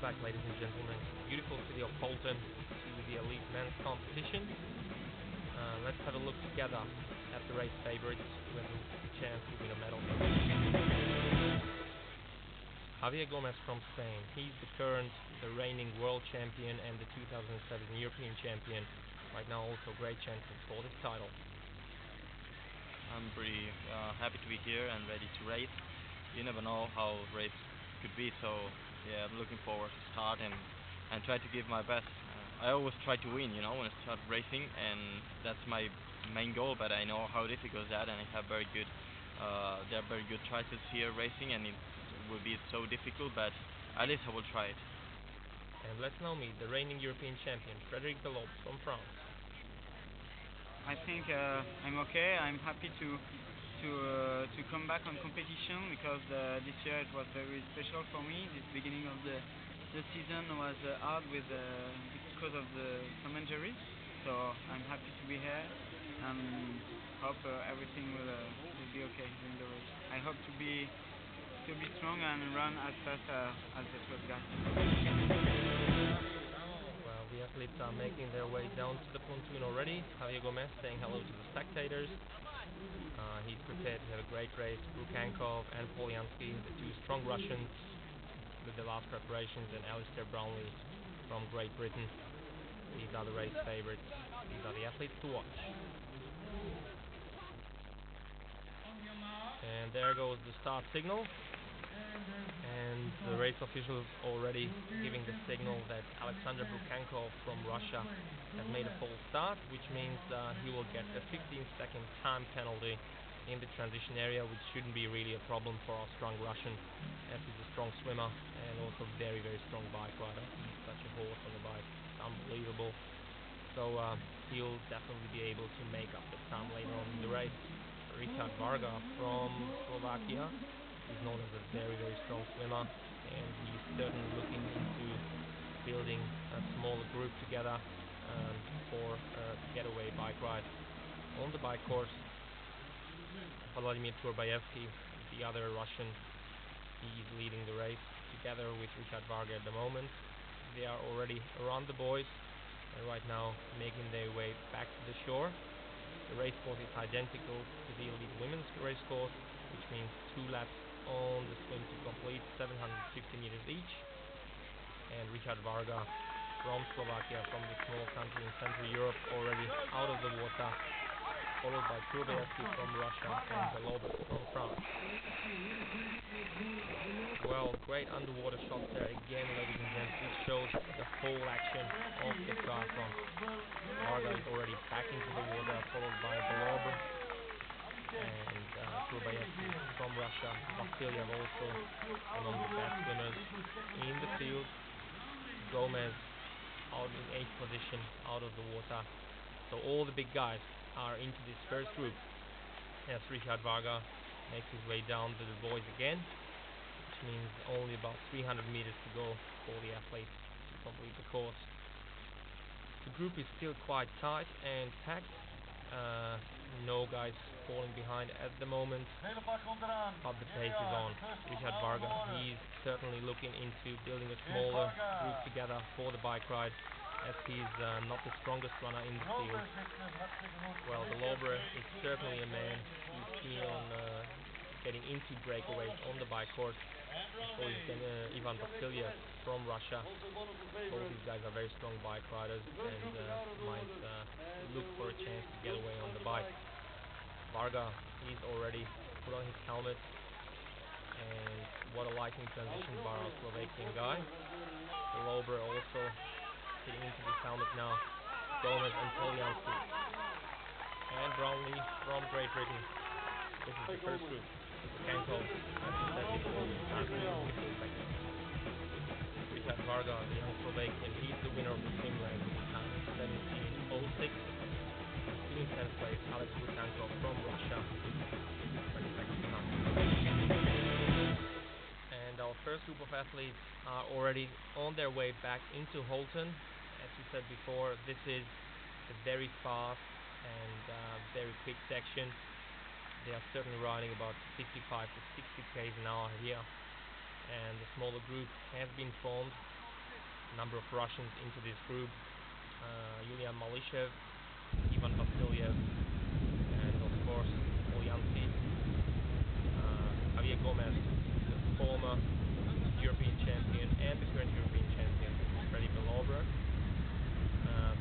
back, ladies and gentlemen, to the beautiful city of Holten, to the elite men's competition. Let's have a look together at the race favorites who have a chance to win a medal. Javier Gomez from Spain. He's the reigning world champion and the 2007 European champion. Right now also great chances for this title. I'm pretty happy to be here and ready to race. You never know how race could be, so yeah, I'm looking forward to start and try to give my best. I always try to win, when I start racing, and that's my main goal. But I know how difficult that, and I have there are very good choices here racing, and it will be so difficult. But at least I will try it. And let's now meet the reigning European champion, Frédéric Delobes from France. I think I'm okay. I'm happy to come back on competition because this year it was very special for me. This beginning of the season was hard because of some injuries. So I'm happy to be here and hope everything will be okay during the race. I hope to be strong and run as fast as the first guy. Well, the athletes are making their way down to the pontoon already. Javier Gomez saying hello to the spectators. He's prepared to have a great race. Brukankov and Polyansky, the two strong Russians with the last preparations, and Alistair Brownlee from Great Britain. These are the race favorites. These are the athletes to watch. And there goes the start signal. And the race officials already giving the signal that Alexander Brukankov from Russia has made a false start, which means he will get a 15-second time penalty in the transition area, which shouldn't be really a problem for our strong Russian, as he's a strong swimmer and also very, very strong bike rider. He's such a horse on the bike. It's unbelievable. So he'll definitely be able to make up the time later on in the race. Richard Varga from Slovakia. He's known as a very, very strong swimmer, and he's certainly looking into building a smaller group together for a getaway bike ride on the bike course. Vladimir Turbayevsky, the other Russian, he's leading the race together with Richard Varga at the moment. They are already around the boys and right now making their way back to the shore. The race course is identical to the elite women's race course, which means 2 laps on the swim to complete, 750 meters each. And Richard Varga from Slovakia, from the small country in Central Europe, already out of the water, followed by Turbayevsky from Russia and Delobes from France. Well, great underwater shots there again, ladies and gents. This shows the whole action of the triathlon. Varga is already back into the water, followed by Delobes and Turbayevsky from Russia. Vasilyev also among the best swimmers in the field. Gomez out in 8th position, out of the water. So all the big guys are into this first group as Richard Varga makes his way down to the boys again, which means only about 300 meters to go for the athletes to complete the course. The group is still quite tight and packed. No guys falling behind at the moment, but the pace is on. Richard Varga, he's certainly looking into building a smaller group together for the bike ride, as he's not the strongest runner in the field. Well, Delobes is certainly a man who's keen on getting into breakaways on the bike course. So is Ivan Vasilyev from Russia. Both these guys are very strong bike riders and might look for a chance to get away on the bike. Varga, he's already put on his helmet, and what a lightning transition by our Slovakian guy. Delobes also getting into this helmet now. Gomez and Polyansky. And Brownlee from Great Britain. This is the first group. Brukankov, as we said before, with time 15 seconds. Richard Varga, the young Slovakian, he's the winner of the swim race with the time 17:06. Still in 10th place, Alex Brukankov from Russia, 20 seconds behind. And our first group of athletes are already on their way back into Holten. As we said before, this is a very fast and very quick section. They are certainly riding about 55 to 60 km an hour here, and the smaller group has been formed number of Russians into this group. Yulian Malishev, Ivan Vasilyev, and of course Polyansky. Javier Gomez, the former European champion and the current European champion, Freddy Belobra.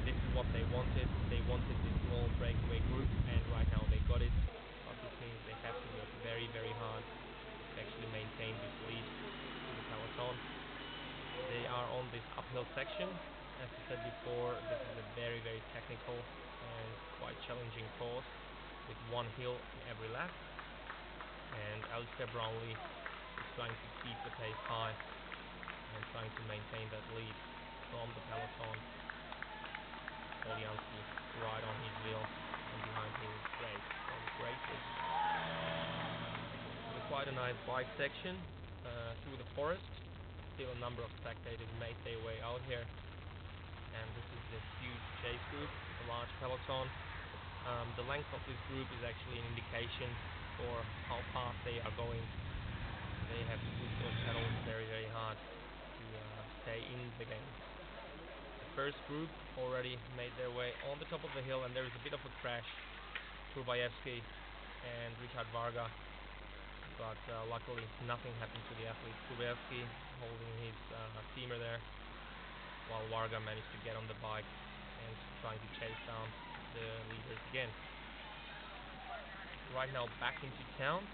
This is what they wanted. They wanted this small breakaway group, and right now they got it. But this means they have to work very, very hard to actually maintain this lead to the peloton. They are on this uphill section. As I said before, this is a very, very technical and quite challenging course with one hill in every lap. And Alistair Brownlee is trying to keep the pace high and trying to maintain that lead from the peloton. Polyansky right on his wheel, and behind him is Grace from Graces. So quite a nice bike section through the forest. Still a number of spectators made their way out here, and this is the huge chase group, the large peloton. The length of this group is actually an indication for how fast they are going. They have to push those pedals very, very hard to stay in the game. The first group already made their way on the top of the hill, and there is a bit of a crash. Turbayevsky and Richard Varga, but luckily nothing happened to the athlete. Turbayevsky holding his femur there, while Varga managed to get on the bike and trying to chase down the leaders again. Right now back into town.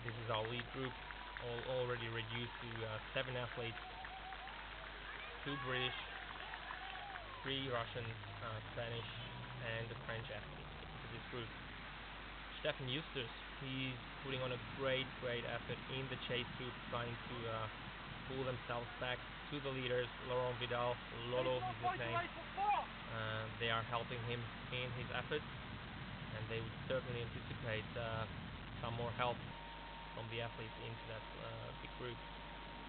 This is our lead group, already reduced to 7 athletes, 2 British, 3 Russians, Spanish, and a French athlete into this group. Stefan Justus, he's putting on a great effort in the chase group, trying to pull themselves back to the leaders. Laurent Vidal, Lolo is his name. They are helping him in his efforts, and they would certainly anticipate some more help from the athletes into that big group.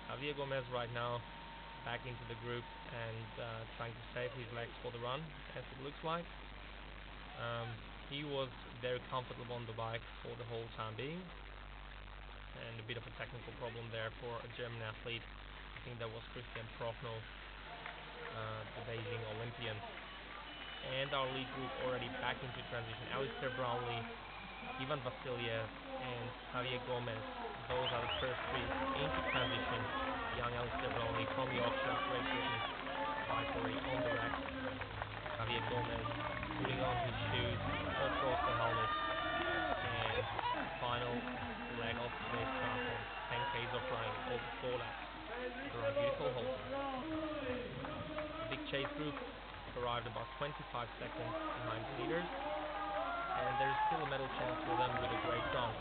Javier Gomez right now back into the group and trying to save his legs for the run, as it looks like. He was very comfortable on the bike for the whole time being, and a bit of a technical problem there for a German athlete. I think that was Christian Prochnow, the Beijing Olympian. And our lead group already back into transition. Alistair Brownlee, Ivan Vasilyev, and Javier Gomez. Those are the first 3 into transition. Young Alistair Brownlee from Yorkshire, Great Britain, bike already on the rack. Javier Gomez putting on his shoes, off-road the helmet, and final leg of today's triathlon. 10 k's of running over 4 laps around beautiful Holten. The big chase group arrived about 25 seconds behind the leaders, and there is still a medal chance for them with a great run.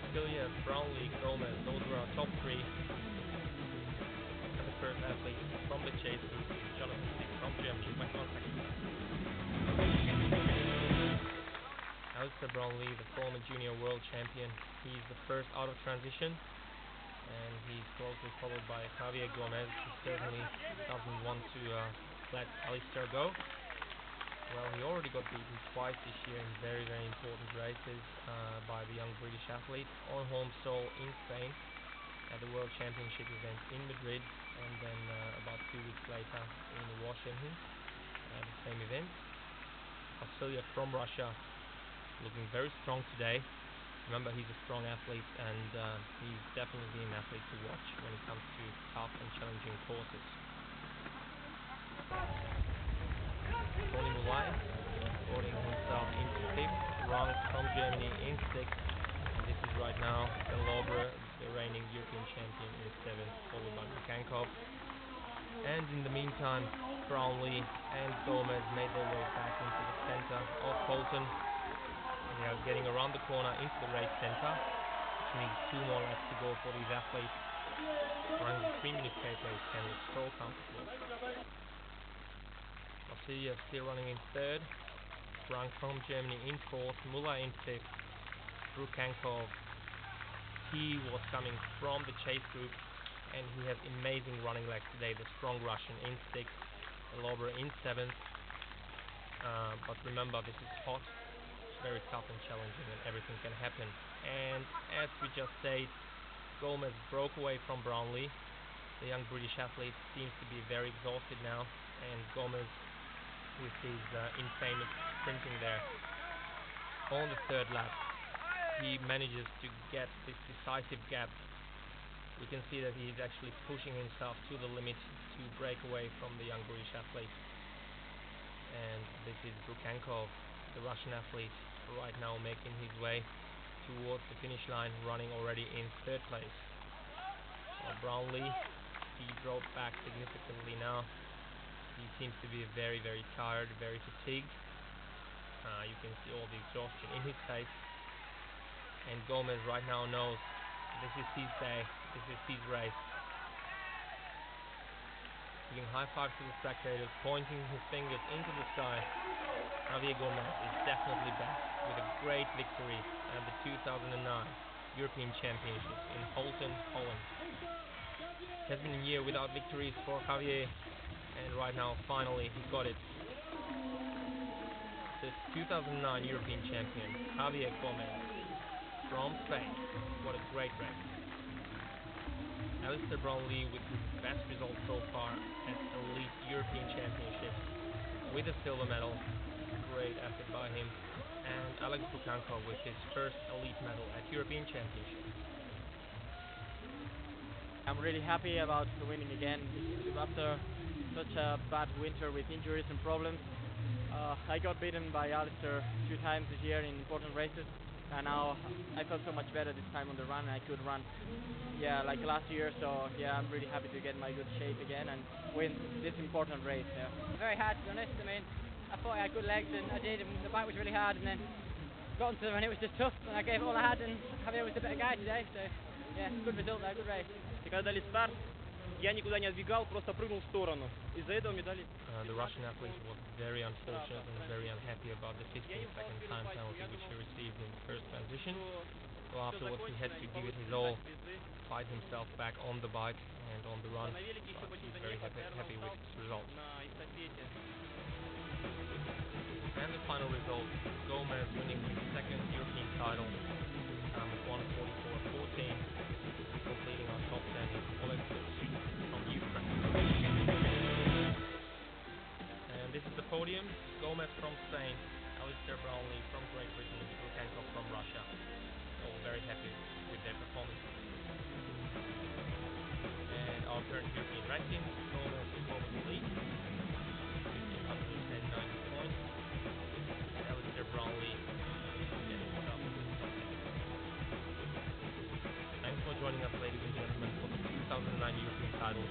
Vasilyev, Brownlee, Gomez, those were our top 3. And the first athlete from the chase group is Jonathan Stick from Germany. 21 seconds left. Alistair Brownlee, the former junior world champion, he's the first out of transition, and he's closely followed by Javier Gomez, who certainly doesn't want to let Alistair go. Well, he already got beaten twice this year in very, very important races by the young British athlete on home soil in Spain at the World Championship event in Madrid, and then about 2 weeks later in Washington, the same event. Vasilyev from Russia, looking very strong today. Remember, he's a strong athlete, and he's definitely an athlete to watch when it comes to tough and challenging courses. Tony Mulay putting himself into 5th, Rank from Germany in 6th, and this is right now Belobra, the reigning European champion, in 7th, followed by Makankov. And in the meantime, Brownlee and Gomez made their way back into the center of Holten. They are getting around the corner into the race center, which means 2 more laps to go for these athletes. Running the 3-minute K pace can look so comfortable. Vasilyev still running in 3rd, Frank from Germany in 4th, Mulay in 5th, Brukankov. He was coming from the chase group, and he has amazing running legs today. The strong Russian in 6th, Belobra in 7th. But remember, this is hot, very tough and challenging, and everything can happen. And as we just said, Gomez broke away from Brownlee. The young British athlete seems to be very exhausted now, and Gomez, with his infamous sprinting there on the third lap, he manages to get this decisive gap. We can see that he's actually pushing himself to the limit to break away from the young British athlete. And this is Brukankov, the Russian athlete, right now making his way towards the finish line, running already in third place. Brownlee, he drove back significantly now. He seems to be very, very tired, very fatigued. You can see all the exhaustion in his face. And Gomez right now knows this is his day, this is his race. Giving high fives to the spectators, pointing his fingers into the sky. Javier Gomez is definitely back with a great victory at the 2009 European Championships in Holten, Holland. It has been a year without victories for Javier, and right now finally he got it. The 2009 European champion Javier Gomez from Spain. What a great race. Alistair Brownlee with his best result so far at Elite European Championships with a silver medal. Great effort by him. And Alex Brukankov with his first elite medal at European Championships. I'm really happy about winning again after such a bad winter with injuries and problems. I got beaten by Alistair a few times this year in important races, and now I felt so much better this time on the run. I could run like last year, so I'm really happy to get my good shape again and win this important race. Very hard, to be honest. I mean, I thought I had good legs, and I did, and the bike was really hard, and then got into them and it was just tough, and I gave it all I had, and Javier was the better guy today, so good result there, good race. Когда дали старт, я никуда не отбегал, просто прыгнул в сторону. Из-за этого медали. The Russian athlete was very unfortunate and very unhappy about the 15-second time penalty which he received in the first transition. So afterwards he had to give it his all, fight himself back on the bike and on the run, but he's very happy with his result. And the final result, Gomez winning his second European title with 1:44.14, completing our top 10 with Oleg from Ukraine. And this is the podium: Gomez from Spain, Alistair Brownlee from Great Britain, Brukankov from Russia. All very happy with their performances. And our current European ranking: Gomez is global lead, 1,590 points. And Alistair Brownlee getting himself into the top 10. Thanks for joining us, ladies and gentlemen, for the 2009 European title.